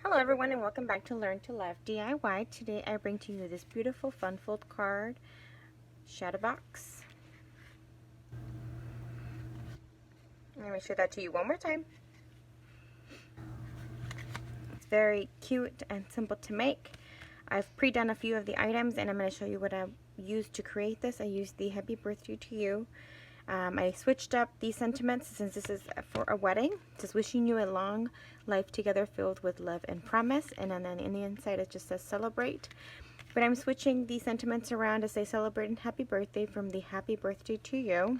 Hello everyone and welcome back to Learn to Love DIY. Today I bring to you this beautiful fun fold card shadow box. Let me show that to you one more time. It's very cute and simple to make. I've pre-done a few of the items and I'm going to show you what I used to create this. I used the Happy Birthday to You. I switched up the sentiments since this is for a wedding. It says wishing you a long life together filled with love and promise, and then in the inside it just says celebrate. But I'm switching the sentiments around to say celebrate and happy birthday from the Happy Birthday to You.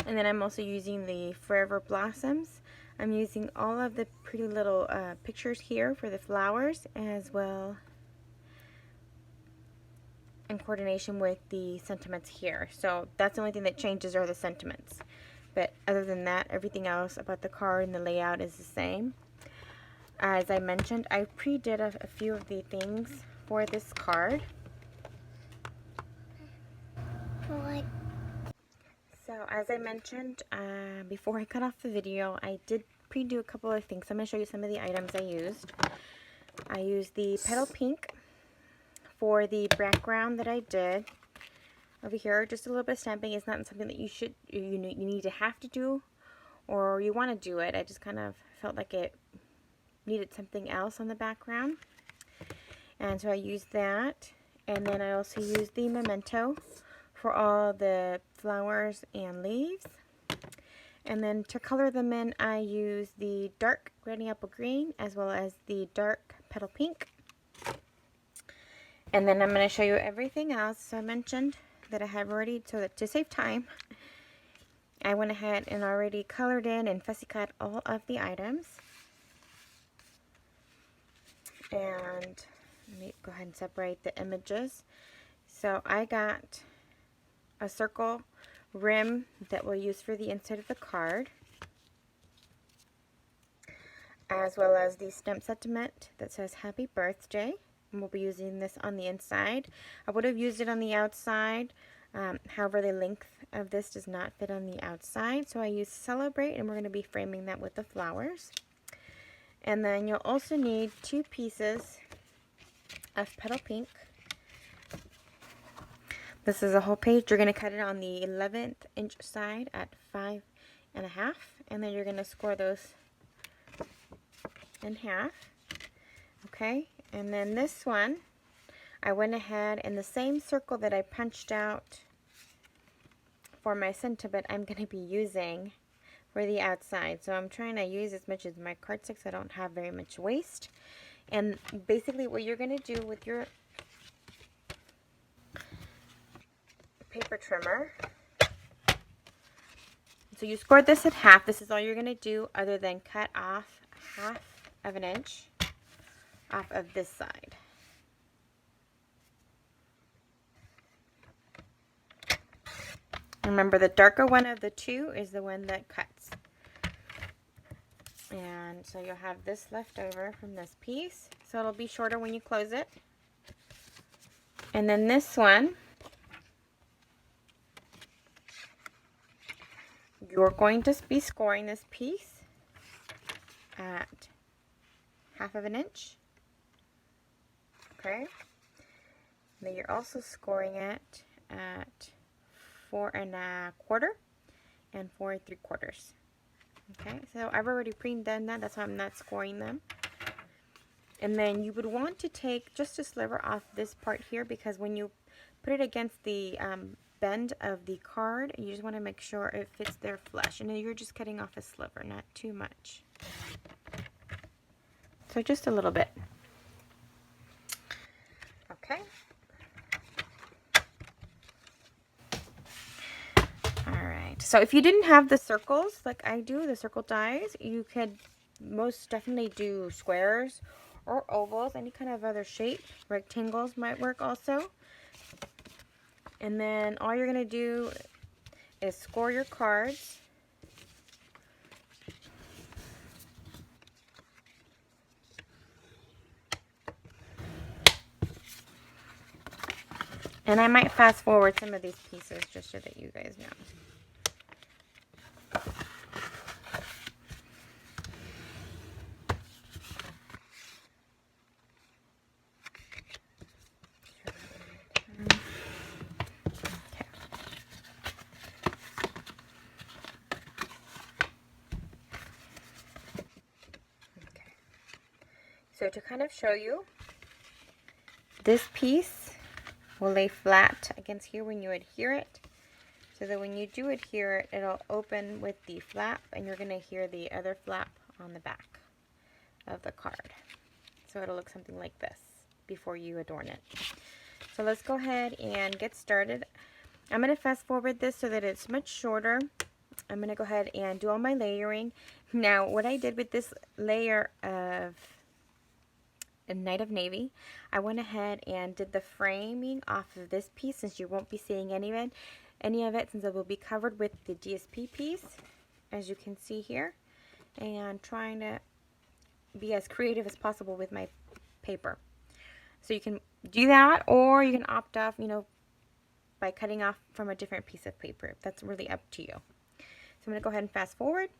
And then I'm also using the Forever Blossoms. I'm using all of the pretty little pictures here for the flowers, as well in coordination with the sentiments here. So that's the only thing that changes are the sentiments. But other than that, everything else about the card and the layout is the same. As I mentioned, I pre-did a few of the things for this card. So as I mentioned before I cut off the video, I did pre-do a couple of things. I'm going to show you some of the items I used. I used the petal pink for the background that I did over here. Just a little bit of stamping. It's not something that you need to have to do, or you want to do it. I just kind of felt like it needed something else on the background, and so I used that. And then I also used the memento for all the flowers and leaves. And then to color them in, I used the dark granny apple green as well as the dark petal pink. And then I'm going to show you everything else. So I mentioned that I have already, so that to save time, I went ahead and already colored in and fussy cut all of the items. And let me go ahead and separate the images. So I got a circle rim that we'll use for the inside of the card, as well as the stamp sentiment that says happy birthday. And we'll be using this on the inside. I would have used it on the outside. However, the length of this does not fit on the outside, so I used celebrate, and we're going to be framing that with the flowers. And then you'll also need 2 pieces of petal pink. This is a whole page. You're going to cut it on the 11th inch side at 5.5, and then you're going to score those in half. Okay, and then this one, I went ahead in the same circle that I punched out for my sentiment, I'm going to be using for the outside. So I'm trying to use as much as my cardstock so I don't have very much waste. And basically what you're going to do with your paper trimmer, so you scored this at half. This is all you're going to do other than cut off 1/2 of an inch off of this side. Remember, the darker one of the two is the one that cuts. And so you'll have this left over from this piece, so it'll be shorter when you close it. And then this one, you're going to be scoring this piece at 1/2 of an inch. Okay. Then you're also scoring it at 4 1/4 and 4 3/4. Okay, so I've already pre-done that. That's why I'm not scoring them. And then you would want to take just a sliver off this part here, because when you put it against the bend of the card, you just want to make sure it fits there flush. And then you're just cutting off a sliver, not too much. So just a little bit. Okay. Alright, so if you didn't have the circles like I do, the circle dies, you could most definitely do squares or ovals, any kind of other shape. Rectangles might work also. And then all you're going to do is score your cards. And I might fast forward some of these pieces just so that you guys know. So to kind of show you, this piece will lay flat against here when you adhere it, so that when you do adhere it, it'll open with the flap, and you're going to hear the other flap on the back of the card. So it'll look something like this before you adorn it. So let's go ahead and get started. I'm going to fast forward this so that it's much shorter. I'm going to go ahead and do all my layering. Now, what I did with this layer of a Night of Navy, I went ahead and did the framing off of this piece, since you won't be seeing any of it, since it will be covered with the DSP piece, as you can see here, and trying to be as creative as possible with my paper. So you can do that, or you can opt off, you know, by cutting off from a different piece of paper. That's really up to you. So I'm going to go ahead and fast forward.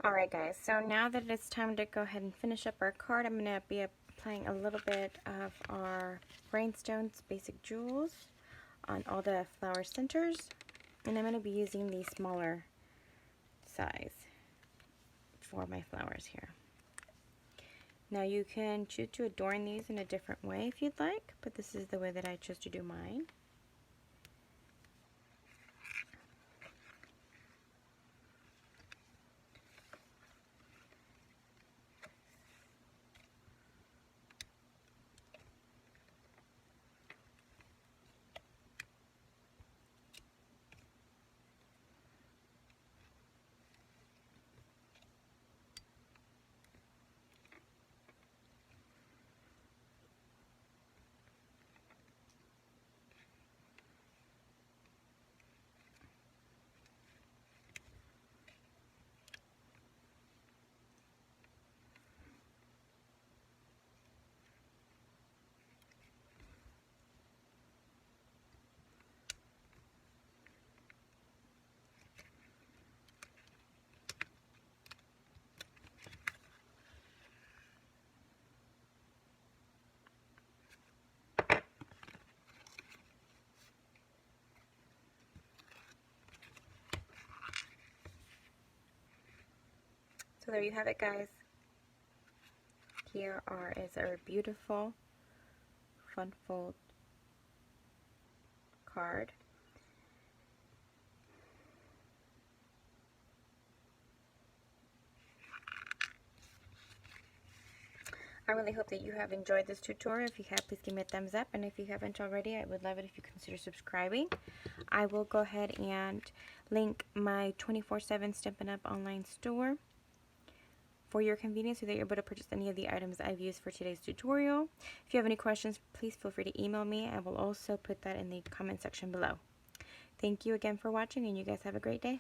Alright guys, so now that it's time to go ahead and finish up our card, I'm going to be applying a little bit of our Rhinestones Basic Jewels on all the flower centers, and I'm going to be using the smaller size for my flowers here. Now you can choose to adorn these in a different way if you'd like, but this is the way that I chose to do mine. So there you have it, guys. Here is our beautiful fun fold card. I really hope that you have enjoyed this tutorial. If you have, please give me a thumbs up. And if you haven't already, I would love it if you consider subscribing. I will go ahead and link my 24/7 Stampin' Up! Online store for your convenience so that you're able to purchase any of the items I've used for today's tutorial. If you have any questions, please feel free to email me. I will also put that in the comment section below. Thank you again for watching, and you guys have a great day.